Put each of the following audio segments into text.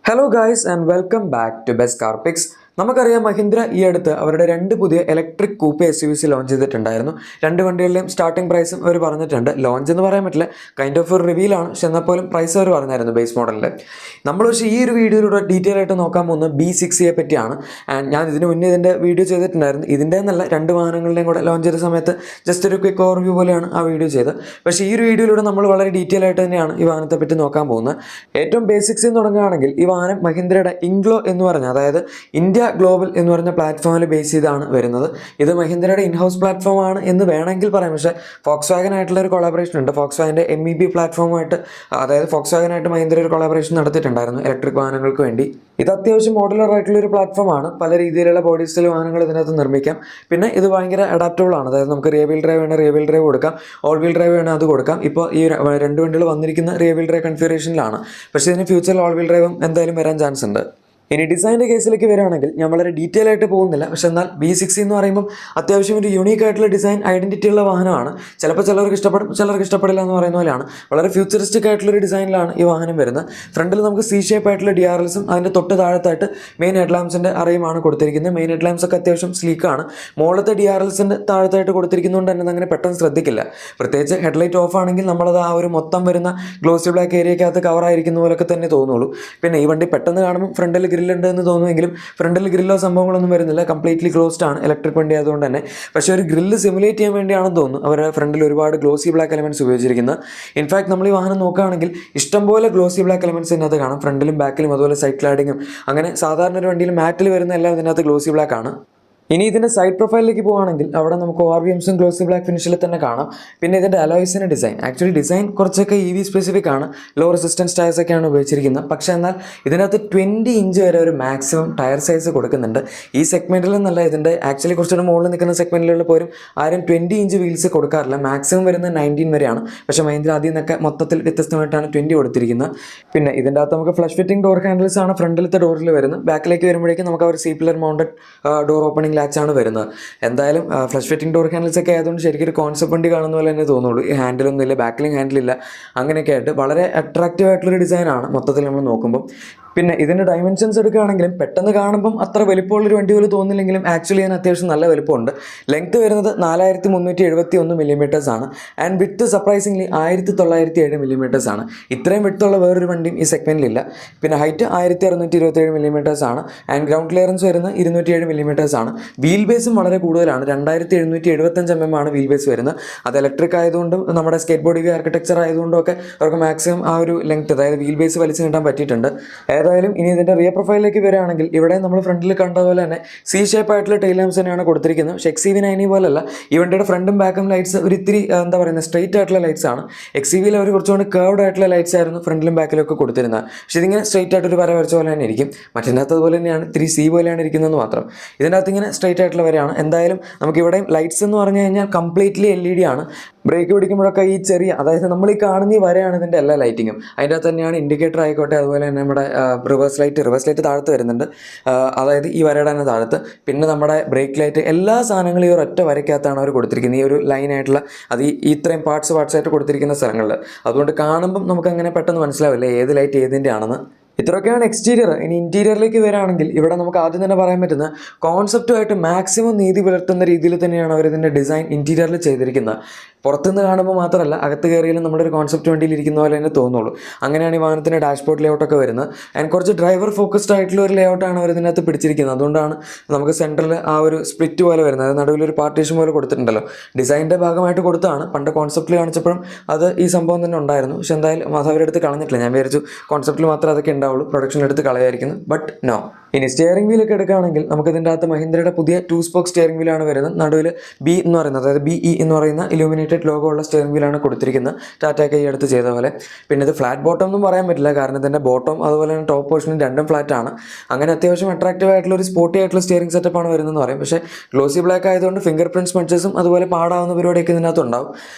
Hello guys and welcome back to Best Car Picks. നമുക്കറിയാം മഹീന്ദ്ര ഈ അടുത്ത് അവരുടെ രണ്ട് പുതിയ ഇലക്ട്രിക് കൂപ്പ SUVs ലോഞ്ച് ചെയ്തിട്ടുണ്ടായിരുന്നു. രണ്ട് വണ്ടികളുടെയും സ്റ്റാർട്ടിംഗ് പ്രൈസും അവർ പറഞ്ഞിട്ടുണ്ട്. ലോഞ്ച് എന്ന് പറയാൻ പറ്റില്ല, കൈൻഡ് ഓഫ് ഒരു റിവീലാണ്. പക്ഷെ എന്നാൽ പോലും പ്രൈസ് അവർ പറഞ്ഞായിരുന്നു ബേസ് മോഡലിൽ. നമ്മൾ പക്ഷേ ഈ ഒരു വീഡിയോയിലൂടെ ഡീറ്റെയിൽ ആയിട്ട് നോക്കാൻ പോകുന്നത് B60 പറ്റിയാണ്. ആൻഡ് ഞാൻ ഇതിന് മുന്നേ ഇതിൻ്റെ വീഡിയോ ചെയ്തിട്ടുണ്ടായിരുന്നു. ഇതിൻ്റെ എന്നല്ല, രണ്ട് വാഹനങ്ങളുടെയും കൂടെ ലോഞ്ച് ചെയ്ത സമയത്ത് ജസ്റ്റ് ഒരു ക്വിക്ക് ഓവർവ്യൂ പോലെയാണ് ആ വീഡിയോ ചെയ്തത്. പക്ഷേ ഈ ഒരു വീഡിയോയിലൂടെ നമ്മൾ വളരെ ഡീറ്റെയിൽ ആയിട്ട് തന്നെയാണ് ഈ വാഹനത്തെ പറ്റി നോക്കാൻ പോകുന്നത്. ഏറ്റവും ബേസിക്സ് തുടങ്ങുകയാണെങ്കിൽ ഈ വാഹനം മഹീന്ദ്രയുടെ ഇംഗ്ലോ എന്ന് പറഞ്ഞ, അതായത് ഇന്ത്യ ഗ്ലോബൽ എന്ന് പറഞ്ഞ പ്ലാറ്റ്ഫോമിൽ ബേസ് ചെയ്താണ് വരുന്നത്. ഇത് മഹീന്ദ്രയുടെ ഇൻഹൗസ് പ്ലാറ്റ്ഫോം ആണ് എന്ന് വേണമെങ്കിൽ പറയാം. പക്ഷേ ഫോക്സ് വാഗൻ ആയിട്ടുള്ള ഒരു കൊളാബറേഷൻ ഉണ്ട്. ഫോക്സ് വാഗൻ്റെ MEB പ്ലാറ്റ്ഫോമായിട്ട്, അതായത് ഫോക്സ് വാഗനായിട്ട് മഹീന്ദ്ര ഒരു കൊളാബറേഷൻ നടത്തിയിട്ടുണ്ടായിരുന്നു ഇലക്ട്രിക് വാഹനങ്ങൾക്ക് വേണ്ടി. ഇത് അത്യാവശ്യം മോഡുലർ ആയിട്ടുള്ള ഒരു പ്ലാറ്റ്ഫോമാണ്. പല രീതിയിലുള്ള ബോഡി സ്റ്റൈൽ വാഹനങ്ങൾ ഇതിനകത്ത് നിർമ്മിക്കാം. പിന്നെ ഇത് ഭയങ്കര അഡാപ്റ്റബിൾ ആണ്. അതായത് നമുക്ക് റിയർ വീൽ ഡ്രൈവ് വേണം, റിയർ വീൽ ഡ്രൈവ് കൊടുക്കാം. ഓൾ വീൽ ഡ്രൈവ് വേണം, അത് കൊടുക്കാം. ഇപ്പോൾ ഈ രണ്ട് വണ്ടികൾ വന്നിരിക്കുന്ന റിയർ വീൽ ഡ്രൈവ് കൺഫിഗറേഷനിലാണ്. പക്ഷേ ഇതിന് ഫ്യൂച്ചറിൽ ഓൾ വീൽ ഡ്രൈവും എന്തായാലും വരാൻ ചാൻസ് ഉണ്ട്. ഇനി ഡിസൈൻ്റെ കേസിലേക്ക് വരികയാണെങ്കിൽ ഞാൻ വളരെ ഡീറ്റെയിൽ ആയിട്ട് പോകുന്നില്ല. പക്ഷെ എന്നാൽ B60 എന്ന് പറയുമ്പം അത്യാവശ്യം ഒരു യൂണീക്ക് ആയിട്ടുള്ള ഡിസൈൻ ഐഡൻറ്റിറ്റി ഉള്ള വാഹനമാണ്. ചിലപ്പോൾ ചിലർക്ക് ഇഷ്ടപ്പെടും, ചിലർക്ക് ഇഷ്ടപ്പെടില്ല എന്ന് പറയുന്ന പോലെയാണ്. വളരെ ഫ്യൂച്ചറിസ്റ്റിക് ആയിട്ടുള്ളൊരു ഡിസൈനിലാണ് ഈ വാഹനം വരുന്നത്. ഫ്രണ്ടിൽ നമുക്ക് C ഷേപ്പ് ആയിട്ടുള്ള DRLസും അതിൻ്റെ തൊട്ട് താഴത്തായിട്ട് മെയിൻ ഹെഡ് ലാംപ്സിൻ്റെ അറയുമാണ് കൊടുത്തിരിക്കുന്നത്. മെയിൻ ഹെഡ് ലാംപ്സ് ഒക്കെ അത്യാവശ്യം സ്ലീക്കാണ്. മുകളിലത്തെ DRLസിൻ്റെ താഴത്തായിട്ട് കൊടുത്തിരിക്കുന്നതുകൊണ്ട് തന്നെ അങ്ങനെ പെട്ടെന്ന് ശ്രദ്ധിക്കില്ല. പ്രത്യേകിച്ച് ഹെഡ്ലൈറ്റ് ഓഫ് ആണെങ്കിൽ നമ്മളത് ആ ഒരു മൊത്തം വരുന്ന ഗ്ലോസി ബ്ലാക്ക് ഏരിയക്കകത്ത് കവറായിരിക്കുന്ന പോലൊക്കെ തന്നെ തോന്നുള്ളൂ. പിന്നെ ഈ വണ്ടി പെട്ടെന്ന് കാണുമ്പോൾ ഫ്രണ്ടിൽ ഗ്രില്ലുണ്ട് എന്ന് തോന്നുമെങ്കിലും ഫ്രണ്ടിൽ ഗ്രില്ലോ സംഭവങ്ങളൊന്നും വരുന്നില്ല. കംപ്ലീറ്റ്ലി ക്ലോസ്ഡ് ആണ്, ഇലക്ട്രിക് വണ്ടി ആയതുകൊണ്ട് തന്നെ. പക്ഷേ ഒരു ഗ്രില്ല് സിമുലേറ്റ് ചെയ്യാൻ വേണ്ടിയാണെന്ന് തോന്നുന്നു അവരുടെ ഫ്രണ്ടിൽ ഒരുപാട് ഗ്ലോസി ബ്ലാക്ക് എലമെൻറ്റ്സ് ഉപയോഗിച്ചിരിക്കുന്നത്. ഇൻഫാക്ട് നമ്മൾ ഈ വാഹനം നോക്കുകയാണെങ്കിൽ ഇഷ്ടംപോലെ ഗ്ലോസി ബ്ലാക്ക് എലമെൻറ്റ്സ് ഇതിനകത്ത് കാണാം. ഫ്രണ്ടിലും ബാക്കിലും അതുപോലെ സൈഡ് ക്ലാഡിങ്ങും, അങ്ങനെ സാധാരണ ഒരു വണ്ടിയിൽ മാറ്റിൽ വരുന്ന എല്ലാം ഇതിനകത്ത് ഗ്ലോസി ബ്ലാക്ക് ആണ്. ഇനി ഇതിൻ്റെ സൈഡ് പ്രൊഫൈലിലേക്ക് പോകുകയാണെങ്കിൽ അവിടെ നമുക്ക് ORVMസും ഗ്ലോസി ബ്ലാക്ക് ഫിനിഷിൽ തന്നെ കാണാം. പിന്നെ ഇതിൻ്റെ അലോയ്സിൻ്റെ ഡിസൈൻ കുറച്ചൊക്കെ EV സ്പെസിഫിക് ആണ്. ലോ റെസിസ്റ്റൻസ് ടയർസ് ഒക്കെയാണ് ഉപയോഗിച്ചിരിക്കുന്നത്. പക്ഷേ എന്നാൽ ഇതിനകത്ത് 20 ഇഞ്ച് വരെ ഒരു മാക്സിമം ടയർ സൈസ് കൊടുക്കുന്നുണ്ട്. ഈ സെഗ്മെൻറ്റിൽ നിന്നല്ല, ഇതിൻ്റെ ആക്ച്വലി കുറച്ചുകൂടെ മുകളിൽ നിൽക്കുന്ന സെഗ്മെൻറ്റിലുള്ള പോലും ആരും 20 ഇഞ്ച് വീൽസ് കൊടുക്കാറില്ല. മാക്സിമം വരുന്നത് 19 വരെയാണ്. പക്ഷേ മഹീന്ദ്ര അതിൽ നിന്നൊക്കെ മൊത്തത്തിൽ വ്യത്യസ്തമായിട്ടാണ് 20 കൊടുത്തിരിക്കുന്നത്. പിന്നെ ഇതിൻ്റെ അകത്ത് നമുക്ക് ഫ്ലഷ് ഫിറ്റിംഗ് ഡോർ ഹാൻഡിൽസ് ആണ് ഫ്രണ്ടിലത്തെ ഡോറിൽ വരുന്നത്. ബാക്കിലേക്ക് വരുമ്പോഴേക്കും നമുക്ക് ഒരു C-പില്ലർ മൗണ്ടഡ് ഡോർ ഓപ്പണിംഗ് ലാച്ചാണ് വരുന്നത്. എന്തായാലും ഫ്ലഷ് ഫിറ്റിംഗ് ഡോർ ഹാൻഡിൽസ് ഒക്കെ ആയതുകൊണ്ട് ശരിക്കും ഒരു കോൺസെപ്റ്റ് വണ്ടി കാണുന്ന പോലെ തന്നെ തോന്നുള്ളൂ. ഈ ഹാൻഡിലൊന്നും ഇല്ല, ബാക്കിലും ഹാൻഡിലില്ല. അങ്ങനെയൊക്കെ ആയിട്ട് വളരെ അട്രാക്റ്റീവ് ആയിട്ടുള്ളൊരു ഡിസൈനാണ് മൊത്തത്തിൽ നമ്മൾ നോക്കുമ്പോൾ. പിന്നെ ഇതിൻ്റെ ഡയമെൻഷൻസ് എടുക്കുകയാണെങ്കിലും പെട്ടെന്ന് കാണുമ്പം അത്ര വലിപ്പമുള്ളൊരു വണ്ടി പോലെ തോന്നില്ലെങ്കിലും ആക്ച്വലി അതിന് അത്യാവശ്യം നല്ല വലിപ്പമുണ്ട്. ലെങ്ത് വരുന്നത് 4371 മില്ലിമീറ്റേഴ്സ് ആണ്. ആൻഡ് വിഡ്ത്ത് സർപ്രൈസിംഗ്ലി 1907 മില്ലിമീറ്റേഴ്സ് ആണ്. ഇത്രയും വിഡ്ത്തുള്ള വേറൊരു വണ്ടിയും ഈ സെഗ്മെൻറ്റിലില്ല. പിന്നെ ഹൈറ്റ് 1627 മില്ലിമീറ്റേഴ്സ് ആണ്. ആൻഡ് ഗ്രൗണ്ട് ക്ലിയറൻസ് വരുന്നത് 207 മില്ലിമീറ്റേഴ്സ് ആണ്. വീൽ ബേസും വളരെ കൂടുതലാണ്. 2775 mm ആണ് വീൽ ബേസ് വരുന്നത്. അത് ഇലക്ട്രിക് ആയതുകൊണ്ടും നമ്മുടെ സ്കേറ്റ് ബോർഡ് ആർക്കിടെക്ചർ ആയതുകൊണ്ടും ഒക്കെ അവർക്ക് മാക്സിമം ആ ഒരു ലെങ്ത്, അതായത് വീൽ ബേസ് വലിച്ചു നീട്ടാൻ പറ്റിയിട്ടുണ്ട്. ഏതായാലും ഇനി ഇതിൻ്റെ റിയർ പ്രൊഫൈലിലേക്ക് വരികയാണെങ്കിൽ ഇവിടെ നമ്മൾ ഫ്രണ്ടിൽ കണ്ടതുപോലെ തന്നെ C ഷേപ്പ് ആയിട്ടുള്ള ടെയിൽ ലാംപ്സ് തന്നെയാണ് കൊടുത്തിരിക്കുന്നത്. പക്ഷേ XEV9 പോലല്ല. ഈ വണ്ടിയുടെ ഫ്രണ്ടും ബാക്കും ലൈറ്റ്സ് ഒരു ഇത്തിരി എന്താ പറയുന്നത്, സ്ട്രെയിറ്റ് ആയിട്ടുള്ള ലൈറ്റ്സ് ആണ്. XEVയിൽ അവർ കുറച്ചുകൊണ്ട് കേർവ്ഡ് ആയിട്ടുള്ള ലൈറ്റ്സ് ആയിരുന്നു ഫ്രണ്ടിലും ബാക്കിലും ഒക്കെ കൊടുത്തിരുന്നത്. പക്ഷേ ഇതിങ്ങനെ സ്ട്രെയിറ്റ് ആയിട്ടൊരു വര വരച്ച പോലെ തന്നെ ഇരിക്കും. മറ്റേതിനകത്ത് അതുപോലെ തന്നെയാണ്, ഇത്തിരി C പോലെയാണ് ഇരിക്കുന്നതെന്ന് മാത്രം. ഇതിനകത്ത് ഇങ്ങനെ സ്ട്രെയിറ്റ് ആയിട്ടുള്ള വരെയാണ്. എന്തായാലും നമുക്കിവിടെയും ലൈറ്റ്സ് എന്ന് പറഞ്ഞു കഴിഞ്ഞാൽ കംപ്ലീറ്റ്ലി LED ആണ്. ബ്രേക്ക് പിടിക്കുമ്പോഴൊക്കെ ഈ ചെറിയ, അതായത് നമ്മൾ ഈ കാണുന്ന ഈ വരെയാണ് ഇതിൻ്റെ എല്ലാ ലൈറ്റിങ്ങും. അതിൻ്റെ അകത്ത് തന്നെയാണ് ഇൻഡിക്കേറ്റർ ആയിക്കോട്ടെ, അതുപോലെ തന്നെ നമ്മുടെ റിവേഴ്സ് ലൈറ്റ് താഴത്ത് വരുന്നുണ്ട്. അതായത് ഈ വരയുടെ തന്നെ താഴത്ത്. പിന്നെ നമ്മുടെ ബ്രേക്ക് ലൈറ്റ്, എല്ലാ സാധനങ്ങളും ഈ ഒരു ഒറ്റ വരയ്ക്കകത്താണ് അവർ കൊടുത്തിരിക്കുന്നത്. ഈ ഒരു ലൈനായിട്ടുള്ള അത് ഇത്രയും പാർട്സ് ആയിട്ട് കൊടുത്തിരിക്കുന്ന സ്ഥലങ്ങളിൽ. അതുകൊണ്ട് കാണുമ്പം നമുക്ക് അങ്ങനെ പെട്ടെന്ന് മനസ്സിലാവില്ല ഏത് ലൈറ്റ് ഏതിൻ്റെ ആണെന്ന്. ഇത്രയൊക്കെയാണ് എക്സ്റ്റീരിയർ. ഇനി ഇൻറ്റീരിയറിലേക്ക് വരികയാണെങ്കിൽ ഇവിടെ നമുക്ക് ആദ്യം തന്നെ പറയാൻ പറ്റുന്ന കോൺസെപ്റ്റുമായിട്ട് മാക്സിമം നീതി പുലർത്തുന്ന രീതിയിൽ തന്നെയാണ് അവർ ഇതിൻ്റെ ഡിസൈൻ ഇൻറ്റീരിയറിൽ ചെയ്തിരിക്കുന്നത്. പുറത്തുനിന്ന് കാണുമ്പോൾ മാത്രമല്ല, അകത്ത് കയറിയാലും നമ്മുടെ ഒരു കോൺസെപ്റ്റ് വണ്ടിയിൽ ഇരിക്കുന്ന പോലെ തന്നെ തോന്നുള്ളൂ. അങ്ങനെയാണ് ഈ വാഹനത്തിൻ്റെ ഡാഷ്ബോർഡ് ലേഔട്ടൊക്കെ വരുന്നത്. ആൻഡ് കുറച്ച് ഡ്രൈവർ ഫോക്കസ്ഡ് ആയിട്ടുള്ള ഒരു ലേഔട്ടാണ് അവർ ഇതിനകത്ത് പിടിച്ചിരിക്കുന്നത്. അതുകൊണ്ടാണ് നമുക്ക് സെൻറ്ററിൽ ആ ഒരു സ്പ്ലിറ്റ് പോലെ വരുന്നത്. അത് നടുവിലൊരു പാർട്ടീഷൻ പോലെ കൊടുത്തിട്ടുണ്ടല്ലോ. ഡിസൈനിൻ്റെ ഭാഗമായിട്ട് കൊടുത്താണ്. പണ്ട് കോൺസെപ്റ്റിൽ കാണിച്ചപ്പോഴും അത് ഈ സംഭവം തന്നെ ഉണ്ടായിരുന്നു. പക്ഷെ എന്തായാലും അത് അവരെടുത്ത് കളഞ്ഞിട്ടില്ല. ഞാൻ വിചാരിച്ചു കോൺസെപ്റ്റിൽ മാത്രം അതൊക്കെ ഉണ്ടാവുള്ളൂ, പ്രൊഡക്ഷനിലെടുത്ത് കളയായിരിക്കുന്നു. But no. ഇനി സ്റ്റിയറിംഗ് വീലൊക്കെ എടുക്കുകയാണെങ്കിൽ നമുക്ക് ഇതിൻ്റെ അകത്ത് മഹീന്ദ്രയുടെ പുതിയ 2 സ്പോക്ക് സ്റ്റിയറിംഗ് വീലാണ് വരുന്നത്. നടുവിൽ B എന്ന് പറയുന്നത്, അതായത് BE എന്ന് പറയുന്ന ഇലൂമിനേറ്റഡ് ലോഗോ ഉള്ള സ്റ്റിയറിംഗ് വീലാണ് കൊടുത്തിരിക്കുന്നത്, ടാറ്റയൊക്കെ ഈ അടുത്ത് ചെയ്ത പോലെ. പിന്നെ ഇത് ഫ്ലാറ്റ് ബോട്ടം ഒന്നും പറയാൻ പറ്റില്ല, കാരണം ഇതിൻ്റെ ബോട്ടം അതുപോലെ തന്നെ ടോപ്പ് പോർഷനും രണ്ടും ഫ്ലാറ്റ് ആണ്. അങ്ങനെ അത്യാവശ്യം അട്രാക്റ്റീവ് ആയിട്ടുള്ള ഒരു സ്പോർട്ടി ആയിട്ടുള്ള സ്റ്റിയറിംഗ് സെറ്റപ്പാണ് വരുന്നതെന്ന് പറയും. പക്ഷേ ഗ്ലോസി ബ്ലാക്ക് ആയതുകൊണ്ട് ഫിംഗർ പ്രിൻറ്റ് സ്മഡ്ജസും അതുപോലെ പാടാവുന്ന പരിപാടിയൊക്കെ ഇതിനകത്ത് ഉണ്ടാവും.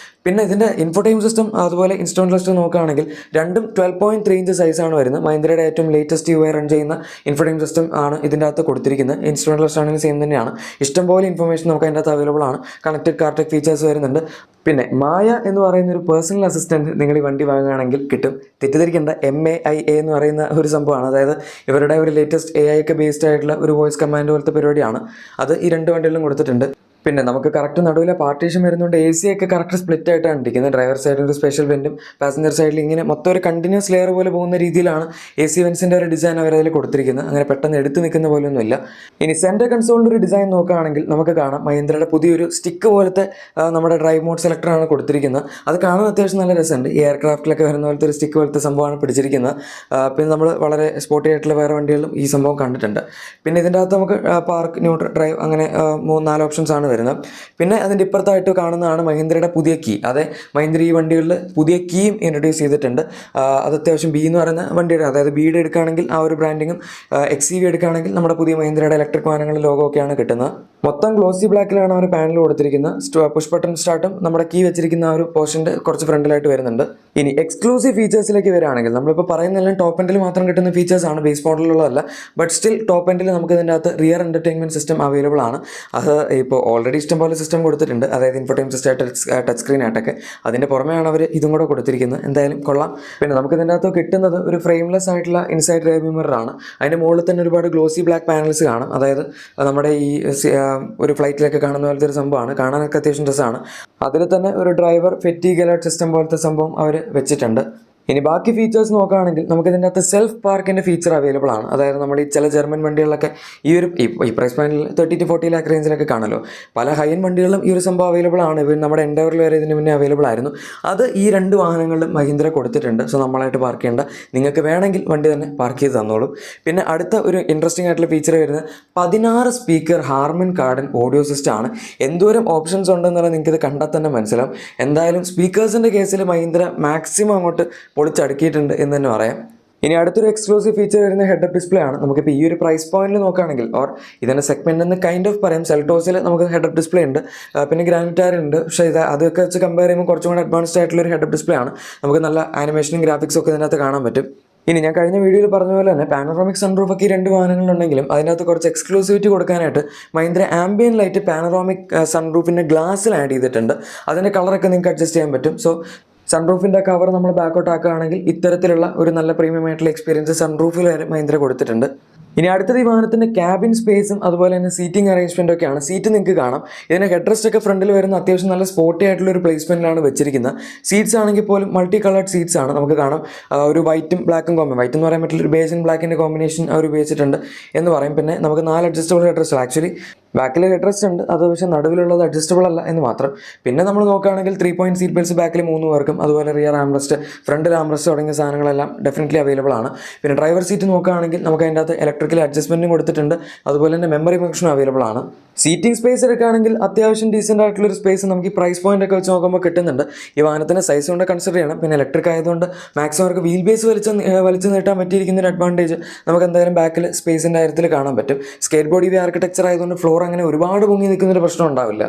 പിന്നെ ഇതിൻ്റെ ഇൻഫോടൈം സിസ്റ്റം അതുപോലെ ഇൻസ്ട്രുമെൻ്റൽ സിസ്റ്റം നോക്കുകയാണെങ്കിൽ രണ്ടും 12.3 ഇഞ്ച് സൈസാണ് വരുന്നത്. മഹീന്ദ്രയുടെ ഏറ്റവും ലേറ്റസ്റ്റ് യു ഐ റൺ ചെയ്യുന്ന ഇൻഫോടൈം സിസ്റ്റം ആണ് ഇതിൻ്റെ അകത്ത് കൊടുത്തിരിക്കുന്നത്. ഇൻസ്ട്രുമെൻ്റൽ സിസ്റ്റം ആണെങ്കിൽ സെയിം തന്നെയാണ്. ഇഷ്ടംപോലെ ഇൻഫർമേഷൻ നമുക്ക് അതിൻ്റെ അകത്ത് അവൈലബിൾ ആണ്. കണക്റ്റഡ് കാർ ടെക് ഫീച്ചേഴ്സ് വരുന്നുണ്ട്. പിന്നെ മായ എന്ന് പറയുന്ന ഒരു പേഴ്സണൽ അസിസ്റ്റൻറ്റ് നിങ്ങൾ ഈ വണ്ടി വാങ്ങുകയാണെങ്കിൽ കിട്ടും. തെറ്റിദ്ധരിക്കേണ്ട, MAIA എന്ന് പറയുന്ന ഒരു സംഭവമാണ്. അതായത് ഇവരുടെ ഒരു ലേറ്റസ്റ്റ് AI ഒക്കെ ബേസ്ഡ് ആയിട്ടുള്ള ഒരു വോയിസ് കമാൻഡ് പോലത്തെ പരിപാടിയാണ്. അത് ഈ രണ്ട് വണ്ടികളിലും കൊടുത്തിട്ടുണ്ട്. പിന്നെ നമുക്ക് കറക്റ്റ് നടുവിലെ പാർട്ടീഷൻ വരുന്നുണ്ട്. AC ഒക്കെ കറക്റ്റ് സ്പ്ലിറ്റ് ആയിട്ടാണ് ഇരിക്കുന്നത്. ഡ്രൈവർ സൈഡിൽ ഒരു സ്പെഷ്യൽ വെൻറ്റും പാസഞ്ചർ സൈഡിൽ ഇങ്ങനെ മൊത്തം ഒരു കണ്ടിന്യൂസ് ലെയർ പോലെ പോകുന്ന രീതിയിലാണ് AC വെൻസിൻ്റെ ഒരു ഡിസൈൻ അവരതിൽ കൊടുത്തിരിക്കുന്നത്. അങ്ങനെ പെട്ടെന്ന് എടുത്ത് നിൽക്കുന്ന പോലെയൊന്നുമില്ല. ഇനി സെൻറ്റർ കൺസോളിൻ്റെ ഒരു ഡിസൈൻ നോക്കുകയാണെങ്കിൽ നമുക്ക് കാണാം മഹീന്ദ്രയുടെ പുതിയൊരു സ്റ്റിക്ക് പോലത്തെ നമ്മുടെ ഡ്രൈവ് മോഡ് സെലക്ടറാണ് കൊടുത്തിരിക്കുന്നത്. അത് കാണാൻ അത്യാവശ്യം നല്ല രസമുണ്ട്. ഈ എയർക്രാഫ്റ്റിലൊക്കെ വരുന്ന പോലത്തെ ഒരു സ്റ്റിക്ക് പോലത്തെ സംഭവമാണ് പിടിച്ചിരിക്കുന്നത്. പിന്നെ നമ്മൾ വളരെ സ്പോർട്ടി ആയിട്ടുള്ള വേറെ വണ്ടികളിലും ഈ സംഭവം കണ്ടിട്ടുണ്ട്. പിന്നെ ഇതിൻ്റെ അകത്ത് നമുക്ക് പാർക്ക്, ന്യൂട്രൽ, ഡ്രൈവ് അങ്ങനെ 3-4 ഓപ്ഷൻസ് ആണ് വരുന്നത്. പിന്നെ അതിൻ്റെ ഇപ്പുറത്തായിട്ട് കാണുന്നതാണ് മഹീന്ദ്രയുടെ പുതിയ കീ. അതെ, മഹീന്ദ്ര ഈ വണ്ടികളിൽ പുതിയ കീയും ഇൻട്രൊഡ്യൂസ് ചെയ്തിട്ടുണ്ട്. അത് അത്യാവശ്യം ബി എന്ന് പറയുന്ന വണ്ടിയുടെ, അതായത് ബിയുടെ എടുക്കുകയാണെങ്കിൽ ആ ഒരു ബ്രാൻഡിങ്ങും XEV എടുക്കുകയാണെങ്കിൽ നമ്മുടെ പുതിയ മഹീന്ദ്രയുടെ ഇലക്ട്രിക് വാഹനങ്ങളിൽ ലോഗോ ഒക്കെയാണ് കിട്ടുന്നത്. മൊത്തം ഗ്ലോസി ബ്ലാക്കിലാണ് ഒരു പാനൽ കൊടുത്തിരിക്കുന്നത്. പുഷ് ബട്ടൺ സ്റ്റാർട്ടും നമ്മുടെ കീ വെച്ചിരിക്കുന്ന ആ ഒരു പോർഷൻ്റെ കുറച്ച് ഫ്രണ്ടിലായിട്ട് വരുന്നുണ്ട്. ഇനി എക്സ്ക്ലൂസീവ് ഫീച്ചേഴ്സിലേക്ക് വരികയാണെങ്കിൽ നമ്മളിപ്പോൾ പറയുന്നതെല്ലാം ടോപ്പ് എൻഡിൽ മാത്രം കിട്ടുന്ന ഫീച്ചേഴ്സാണ്, ബേസ് മോഡലുള്ളതല്ല. ബട്ട് സ്റ്റിൽ ടോപ്പ് എൻഡിൽ നമുക്ക് ഇതിൻ്റെ അകത്ത് റിയർ എൻ്റർടൈൻമെൻറ്റ് സിസ്റ്റം അവൈലബിൾ ആണ്. അത് ഇപ്പോൾ ഓൾറെഡി ഇഷ്ടംപോലെ സിസ്റ്റം കൊടുത്തിട്ടുണ്ട്, അതായത് ഇൻഫോടൈം സിസ്റ്റം ആയിട്ട് ടച്ച് സ്ക്രീൻ ആയിട്ടൊക്കെ. അതിൻ്റെ പുറമെയാണ് അവർ ഇതും കൂടെ കൊടുത്തിരിക്കുന്നത്. എന്തായാലും കൊള്ളാം. പിന്നെ നമുക്ക് ഇതിൻ്റെ അകത്ത് കിട്ടുന്നത് ഒരു ഫ്രെയിംലെസ് ആയിട്ടുള്ള ഇൻസൈഡ് റിയർ മിററാണ്. അതിൻ്റെ മുകളിൽ തന്നെ ഒരുപാട് ഗ്ലോസി ബ്ലാക്ക് പാനൽസ് കാണാം. അതായത് നമ്മുടെ ഈ ഒരു ഫ്ലൈറ്റിലൊക്കെ കാണുന്ന പോലത്തെ ഒരു സംഭവമാണ്. കാണാനൊക്കെ അത്യാവശ്യം രസമാണ്. അതിൽ തന്നെ ഒരു ഡ്രൈവർ ഫെറ്റീഗ് അലേർട്ട് സിസ്റ്റം പോലത്തെ സംഭവം അവർ വെച്ചിട്ടുണ്ട്. ഇനി ബാക്കി ഫീച്ചേഴ്സ് നോക്കുകയാണെങ്കിൽ നമുക്ക് ഇതിൻ്റെ അകത്ത് സെൽഫ് പാർക്കിൻ്റെ ഫീച്ചർ അവൈലബിൾ ആണ്. അതായത് നമ്മൾ ഈ ചില ജർമ്മൻ വണ്ടികളിലൊക്കെ ഈ പ്രൈസ് പോയിന്റിൽ 30 to 40 ലാക്ക് റേഞ്ചിലൊക്കെ കാണുമല്ലോ. പല ഹൈ എൻഡ് വണ്ടികളും ഈ ഒരു സംഭവം അവൈലബിൾ ആണ്. ഇവർ നമ്മുടെ എൻഡവറിൽ വരെ ഇതിന് മുന്നേ അവൈലബിൾ ആയിരുന്നു. അത് ഈ രണ്ട് വാഹനങ്ങളിലും മഹീന്ദ്ര കൊടുത്തിട്ടുണ്ട്. സോ നമ്മളായിട്ട് പാർക്ക് ചെയ്യേണ്ട, നിങ്ങൾക്ക് വേണമെങ്കിൽ വണ്ടി തന്നെ പാർക്ക് ചെയ്ത് തന്നോളും. പിന്നെ അടുത്ത ഒരു ഇൻട്രസ്റ്റിംഗ് ആയിട്ടുള്ള ഫീച്ചർ വരുന്നത് 16 speaker Harman Kardon audio system ആണ്. എന്തോരം ഓപ്ഷൻസ് ഉണ്ടെന്നുള്ളത് നിങ്ങൾക്കിത് കണ്ടാൽ തന്നെ മനസ്സിലാവും. എന്തായാലും സ്പീക്കേഴ്സിൻ്റെ കേസിൽ മഹീന്ദ്ര മാക്സിമം അങ്ങോട്ട് പൊളിച്ചടുക്കിയിട്ടുണ്ട് എന്ന് തന്നെ പറയാം. ഇനി അടുത്തൊരു എക്സ്ക്ലൂസീവ് ഫീച്ചർ വരുന്ന ഹെഡ് അപ്പ് ഡിസ്പ്ലേ ആണ്. നമുക്കിപ്പോൾ ഈ ഒരു പ്രൈസ് പോയിന്റിൽ നോക്കുകയാണെങ്കിൽ ഓർ ഇതിൻ്റെ സെഗ്മെന്റ് എന്ന് കൈൻഡ് ഓഫ് പറയാം. സെൽട്ടോസിൽ നമുക്ക് ഹെഡ് അപ്പ് ഡിസ്പ്ലേ ഉണ്ട്, പിന്നെ ഗ്രാൻഡ് വിറ്റാര ഉണ്ട്. പക്ഷേ അതൊക്കെ വെച്ച് കമ്പയർ ചെയ്യുമ്പോൾ കുറച്ചും കൂടി അഡ്വാൻസ്ഡ് ആയിട്ടുള്ള ഒരു ഹെഡ് അപ്പ് ഡിസ്പ്ലേ ആണ്. നമുക്ക് നല്ല ആനിമേഷനും ഗ്രാഫിക്സും ഒക്കെ ഇതിനകത്ത് കാണാൻ പറ്റും. ഇനി ഞാൻ കഴിഞ്ഞ വീഡിയോയിൽ പറഞ്ഞ പോലെ തന്നെ പാനറോമിക് സൺറൂഫ് ഒക്കെ ഈ രണ്ട് വാഹനങ്ങളുണ്ടെങ്കിലും അതിനകത്ത് കുറച്ച് എക്സ്ക്ലൂസിവിറ്റി കൊടുക്കാനായിട്ട് മഹീന്ദ്ര ആംബിയൻ ലൈറ്റ് പാനറോമിക് സൺറൂഫിൻ്റെ ഗ്ലാസ്സിൽ ആഡ് ചെയ്തിട്ടുണ്ട്. അതിൻ്റെ കളറൊക്കെ നിങ്ങൾക്ക് അഡ്ജസ്റ്റ് ചെയ്യാൻ പറ്റും. സോ സൺറൂഫിൻ്റെ കവർ നമ്മൾ ബാക്കൗട്ട് ആക്കുകയാണെങ്കിൽ ഇത്തരത്തിലുള്ള ഒരു നല്ല പ്രീമിയം ആയിട്ടുള്ള എക്സ്പീരിയൻസ് സൺറൂഫിൽ വരെ മഹീന്ദ്ര കൊടുത്തിട്ടുണ്ട്. ഇനി അടുത്തത് ഈ വാഹനത്തിൻ്റെ ക്യാബിൻ സ്പേസും അതുപോലെ തന്നെ സീറ്റിംഗ് അറേഞ്ച്മെൻറ്റും ഒക്കെയാണ്. സീറ്റ് നിങ്ങൾക്ക് കാണാം. ഇതിൻ്റെ ഹെഡ് റെസ്റ്റ് ഒക്കെ ഫ്രണ്ടിൽ വരുന്ന അത്യാവശ്യം നല്ല സ്പോർട്ടി ആയിട്ടുള്ള ഒരു പ്ലേസ്മെൻറ്റിലാണ് വെച്ചിരിക്കുന്നത്. സീറ്റ്സ് ആണെങ്കിൽ പോലും മൾട്ടി കളേർഡ് സീറ്റ്സ് ആണ്. നമുക്ക് കാണാം ഒരു വൈറ്റും ബ്ലാക്കും വൈറ്റ് എന്ന് പറയാൻ പറ്റില്ല, ഒരു ബേജ് ആൻഡ് ബ്ലാക്കിൻ്റെ കോമ്പിനേഷൻ അവർ ഉപയോഗിച്ചിട്ടുണ്ട് എന്ന് പറയും. പിന്നെ നമുക്ക് 4 അഡ്ജസ്റ്റബിൾ ഹെഡ് റെസ്റ്റ്, ആക്ച്വലി ബാക്കിൽ ഹെഡ് റെസ്റ്റ് ഉണ്ട്, അത് പക്ഷേ നടുവിലുള്ളത് അഡ്ജസ്റ്റബിൾ അല്ല എന്ന് മാത്രം. പിന്നെ നമ്മൾ നോക്കുകയാണെങ്കിൽ 3 പോയിന്റ് സീറ്റ് ബെൽറ്റ്സ് ബാക്കിൽ 3 പേർക്കും, അതുപോലെ റിയർ ആംറെസ്റ്റ്, ഫ്രണ്ടിൽ ആംറെസ്റ്റ് തുടങ്ങിയ സാധനങ്ങളെല്ലാം ഡെഫിനറ്റ്ലി അവൈലബിൾ ആണ്. പിന്നെ ഡ്രൈവർ സീറ്റ് നോക്കുകയാണെങ്കിൽ നമുക്ക് അതിൻ്റെ അകത്ത് ഇലക്ട്രിക്കൽ അഡ്ജസ്റ്റ്മെൻറ്റും കൊടുത്തിട്ടുണ്ട്, അതുപോലെ തന്നെ മെമ്മറി ഫംഗ്ഷനും അവൈലബിൾ ആണ്. സീറ്റിംഗ് സ്പേസ് എടുക്കുകയാണെങ്കിൽ അത്യാവശ്യം ഡീസൻ്റ് ആയിട്ടുള്ളൊരു സ്പേസ് നമുക്ക് ഈ പ്രൈസ് പോയിന്റ് ഒക്കെ വെച്ച് നോക്കുമ്പോൾ കിട്ടുന്നുണ്ട്. ഈ വാഹനത്തിൻ്റെ സൈസ് കൊണ്ട് കൺസിഡർ ചെയ്യണം. പിന്നെ ഇലക്ട്രിക് ആയതുകൊണ്ട് മാക്സിമം അവർക്ക് വീൽ ബേസ് വലിച്ചു നീട്ടാൻ പറ്റിയിരിക്കുന്ന ഒരു അഡ്വാൻറ്റേജ് നമുക്ക് എന്തായാലും ബാക്കിൽ സ്പേസിൻ്റെ കാര്യത്തിൽ കാണാൻ പറ്റും. സ്കേറ്റ് ബോഡി ആർക്കിടെക്ചർ ആയതുകൊണ്ട് ഫ്ലോർ അങ്ങനെ ഒരുപാട് പൊങ്ങി നിൽക്കുന്നൊരു പ്രശ്നം ഉണ്ടാവില്ല.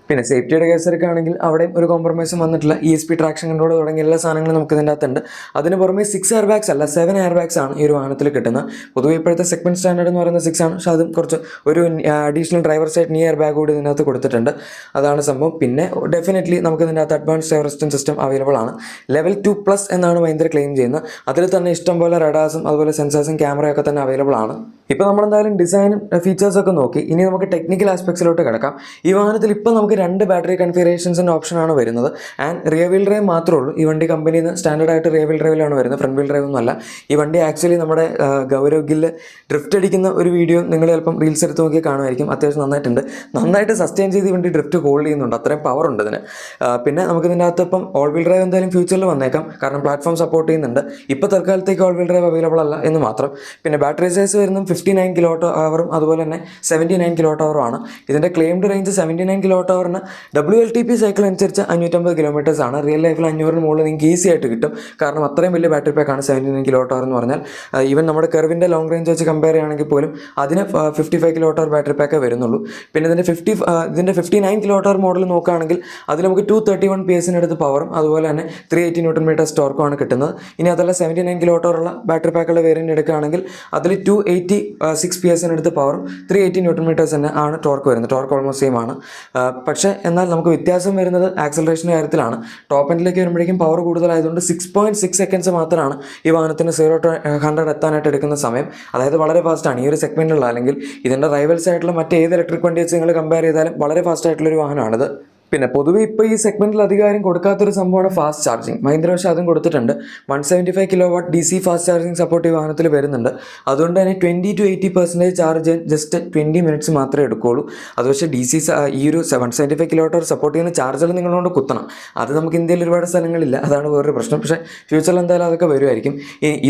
പിന്നെ സേഫ്റ്റിയുടെ കേസ് എടുക്കുകയാണെങ്കിൽ അവിടെയും ഒരു കോംപ്രമൈസും വന്നിട്ടില്ല. ESP ട്രാക്ഷൻ കൺട്രോൾ തുടങ്ങിയ എല്ലാ സാധനങ്ങളും നമുക്ക് ഇതിൻ്റെ അകത്തുണ്ട്. അതിന് പുറമെ 6 എയർ ബാഗ്സ് അല്ല 7 എയർ ബാഗ്സ് ആണ് ഈ ഒരു വാഹനത്തിൽ കിട്ടുന്നത്. പൊതുവെ ഇപ്പോഴത്തെ സെഗ്മെന്റ് സ്റ്റാൻഡേർഡ് എന്ന് പറയുന്നത് 6 ആണ്. പക്ഷേ അതും കുറച്ച് ഒരു additional driver side air bag കൂടി ഇതിനകത്ത് കൊടുത്തിട്ടുണ്ട്. അതാണ് സംഭവം. പിന്നെ ഡെഫിനറ്റ്ലി നമുക്ക് ഇതിൻ്റെ അകത്ത് advanced air assistance system available ആണ്. ലെവൽ 2+ എന്നാണ് മഹീന്ദ്ര ക്ലെയിം ചെയ്യുന്നത്. അതിൽ തന്നെ ഇഷ്ടംപോലെ റഡാസും അതുപോലെ സെൻസേഴ്സും ക്യാമറയൊക്കെ തന്നെ അവൈലബിൾ ആണ്. ഇപ്പോൾ നമ്മളെന്തായാലും ഡിസൈനും ഫീച്ചേഴ്സൊക്കെ നോക്കി. ഇനി നമുക്ക് ടെക്നിക്കൽ ആസ്പെക്ട്സിലോട്ട് കിടക്കാം. ഈ വാഹനത്തിൽ ഇപ്പോൾ നമുക്ക് 2 ബാറ്ററി കൺഫിഗറേഷൻസിൻ്റെ ഓപ്ഷനാണ് വരുന്നത്. ആൻഡ് റിയർ വീൽ ഡ്രൈവ് മാത്രമേ ഉള്ളൂ. ഈ വണ്ടി കമ്പനിയിൽ നിന്ന് സ്റ്റാൻഡേർഡ് ആയിട്ട് റിയർ വീൽ ഡ്രൈവിലാണ് വരുന്നത്, ഫ്രണ്ട് വീൽ ഡ്രൈവ് ഒന്നുമല്ല. ഈ വണ്ടി ആക്ച്വലി നമ്മുടെ ഗൗരവ് ഗില്ല് ഡ്രിഫ്റ്റ് അടിക്കുന്ന ഒരു വീഡിയോ നിങ്ങൾ ചിലപ്പം റീൽസ് എടുത്ത് നോക്കി കാണുമായിരിക്കും. അത്യാവശ്യം നന്നായിട്ട് സസ്റ്റെയിൻ ചെയ്ത് ഈ വണ്ടി ഡ്രിഫ്റ്റ് ഹോൾഡ് ചെയ്യുന്നുണ്ട്. അത്രയും പവർ ഉണ്ട് ഇതിന്. പിന്നെ നമുക്ക് ഇതിൻ്റെ അകത്ത് ഇപ്പം ഓൾ വീൽ ഡ്രൈവ് എന്തായാലും ഫ്യൂച്ചറിൽ വന്നേക്കാം, കാരണം പ്ലാറ്റ്ഫോം സപ്പോർട്ട് ചെയ്യുന്നുണ്ട്. ഇപ്പോൾ തൽക്കാലത്തേക്ക് ഓൾ വീൽ ഡ്രൈവ് അവൈലബിൾ അല്ല എന്ന് മാത്രം. പിന്നെ ബാറ്ററി സൈസ് വരുന്നത് 59 kWh അതുപോലെ തന്നെ 79 kWh ആണ്. ഇതിൻ്റെ ക്ലെയിംഡ് റേഞ്ച് 79 kWh പറഞ്ഞ WLTP സൈക്കിൾ അനുസരിച്ച് 550 കിലോമീറ്റേഴ്സ് ആണ്. റിയൽ ലൈഫിൽ 500 മുകളിൽ നിങ്ങൾക്ക് ഈസി ആയിട്ട് കിട്ടും. കാരണം അത്രയും വലിയ ബാറ്ററി പാക്കാണ് 79 കിലോ വാട്ട് അവർ എന്ന് പറഞ്ഞാൽ. ഈവൻ നമ്മുടെ കെർവിൻ്റെ ലോങ് റേഞ്ച് വെച്ച് കമ്പയർ ചെയ്യുകയാണെങ്കിൽ പോലും അതിന് 55 കിലോ വാട്ട് അവർ ബാറ്ററി പാക്കേ വരുന്നുള്ളൂ. പിന്നെ ഇതിൻ്റെ 59 കിലോ വാട്ട് അവർ മോഡൽ നോക്കുകയാണെങ്കിൽ അതിൽ നമുക്ക് 231 PS അടുത്ത് പവറും അതുപോലെ തന്നെ 380 ന്യൂട്ടൺ മീറ്റേഴ്സ് ടോർക്കുമാണ് കിട്ടുന്നത്. ഇനി അതല്ല 79 കിലോ വാട്ട് അവറുള്ള ബാറ്ററി പാക്കുള്ള വേരിയൻ്റ് എടുക്കുകയാണെങ്കിൽ അതിൽ 286 PS അടുത്ത് പവറും 380 ന്യൂട്ടൺ മീറ്റേഴ്സ് തന്നെ ആണ് ടോർക്ക് വരുന്നത്. ടോർക്ക് ഓൾമോസ്റ്റ് സെയിം ആണ്. പക്ഷേ എന്നാൽ നമുക്ക് വ്യത്യാസം വരുന്നത് ആക്സലറേഷൻ്റെ കാര്യത്തിലാണ്. ടോപ്പ് എൻഡിലേക്ക് വരുമ്പോഴേക്കും പവർ കൂടുതലായതുകൊണ്ട് 6.6 സെക്കൻഡ്സ് മാത്രമാണ് ഈ വാഹനത്തിന് 0 to 100 എത്താനായിട്ട് എടുക്കുന്ന സമയം. അതായത് വളരെ ഫാസ്റ്റാണ് ഈ ഒരു സെഗ്മെൻറ്റിലുള്ള, അല്ലെങ്കിൽ ഇതിൻ്റെ റൈവൽസ് ആയിട്ടുള്ള മറ്റേത് ഇലക്ട്രിക് വണ്ടി വെച്ച് നിങ്ങൾ കമ്പയർ ചെയ്താലും വളരെ ഫാസ്റ്റ് ആയിട്ടുള്ളൊരു വാഹനമാണിത്. പിന്നെ പൊതുവെ ഇപ്പോൾ ഈ സെഗ്മെൻറ്റിൽ അധികാരം കൊടുക്കാത്തൊരു സംഭവമാണ് ഫാസ്റ്റ് ചാർജിങ്. മഹീന്ദ്ര പക്ഷേ അതും കൊടുത്തിട്ടുണ്ട്. 175 kilo watt DC fast charging support ഈ വാഹനത്തിൽ വരുന്നുണ്ട്. അതുകൊണ്ട് തന്നെ 20 to 80% ചാർജ് ജസ്റ്റ് 20 മിനിറ്റ്സ് മാത്രമേ എടുക്കുകയുള്ളൂ. അത് പക്ഷേ DC ഈ ഒരു 175 കിലോ വാട്ട് സപ്പോർട്ട് ചെയ്യുന്ന ചാർജർ നിങ്ങളോട് കുത്തണം. അത് നമുക്ക് ഇന്ത്യയിൽ ഒരുപാട് സ്ഥലങ്ങളില്ല, അതാണ് വേറൊരു പ്രശ്നം. പക്ഷേ ഫ്യൂച്ചറിൽ എന്തായാലും അതൊക്കെ വരുമായിരിക്കും.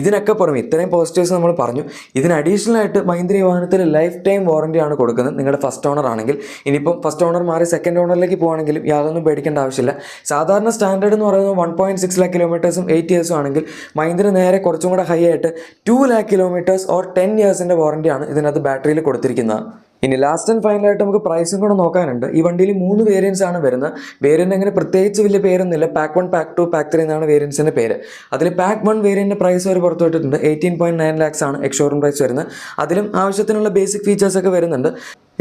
ഇതിനൊക്കെ പുറമെ ഇത്രയും പോസിറ്റീവ്സ് നമ്മൾ പറഞ്ഞു. ഇതിന് അഡീഷണൽ ആയിട്ട് മഹീന്ദ്ര ഈ വാഹനത്തിൽ ലൈഫ് ടൈം വാറണ്ടിയാണ് കൊടുക്കുന്നത് നിങ്ങളുടെ ഫസ്റ്റ് ഓണർ ആണെങ്കിൽ. ഇനിയിപ്പം ഫസ്റ്റ് ഓണർ മാറി സെക്കൻഡ് ഓണറിലേക്ക് പോകുകയാണെങ്കിൽ യാതൊന്നും പേടിക്കേണ്ട ആവശ്യമില്ല. സാധാരണ സ്റ്റാൻഡേർഡ് എന്ന് പറയുന്നത് 1.6 lakh കിലോമീറ്റേഴ്സും 8 ഇയേഴ്സും ആണെങ്കിൽ മഹീന്ദ്ര നേരെ കുറച്ചും കൂടെ ഹൈ ആയിട്ട് 2 lakh കിലോമീറ്റേഴ്സ് ഓർ 10 ഇയേഴ്സിൻ്റെ വാറണ്ടിയാണ് ഇതിനകത്ത് ബാറ്ററിയിൽ കൊടുത്തിരിക്കുന്നത്. ഇനി ലാസ്റ്റ് ആൻഡ് ഫൈനലായിട്ട് നമുക്ക് പ്രൈസും കൂടെ നോക്കാനുണ്ട്. ഈ വണ്ടിയിൽ 3 വേരിയൻസ് ആണ് വരുന്നത്. വേരിയൻ്റ് അങ്ങനെ പ്രത്യേകിച്ച് വലിയ പേരൊന്നുമില്ല. പാക്ക് 1, പാക്ക് 2, പാക്ക് 3 എന്നാണ് വേരിയൻസിൻ്റെ പേര്. അതിൽ പാക്ക് 1 വേരിയൻ്റെ പ്രൈസ് അവർ പുറത്തുവിട്ടിട്ടുണ്ട്. 18.9 lakhs ആണ് എക്സ്-ഷോറൂം പ്രൈസ് വരുന്നത്. അതിലും ആവശ്യത്തിനുള്ള ബേസിക് ഫീച്ചേഴ്സൊക്കെ വരുന്നുണ്ട്.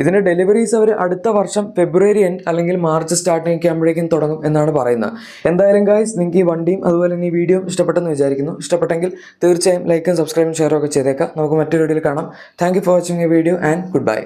ഇതിൻ്റെ ഡെലിവറീസ് അവർ അടുത്ത വർഷം ഫെബ്രുവരി എൻഡ് അല്ലെങ്കിൽ മാർച്ച് സ്റ്റാർട്ടിംഗ് ഒക്കെ ആകുമ്പോഴേക്കും തുടങ്ങും എന്നാണ് പറയുന്നത്. എന്തായാലും ഗൈസ്, നിങ്ങൾക്ക് ഈ വണ്ടിയും അതുപോലെ തന്നെ ഈ വീഡിയോ ഇഷ്ടപ്പെട്ടെന്ന് വിചാരിക്കുന്നു. ഇഷ്ടപ്പെട്ടെങ്കിൽ തീർച്ചയായും ലൈക്കും സബ്സ്ക്രൈബും ഷെയറും ഒക്കെ ചെയ്തേക്കാം. നമുക്ക് മറ്റൊരു വീഡിയോയിൽ കാണാം. Thank you for watching A video and good bye.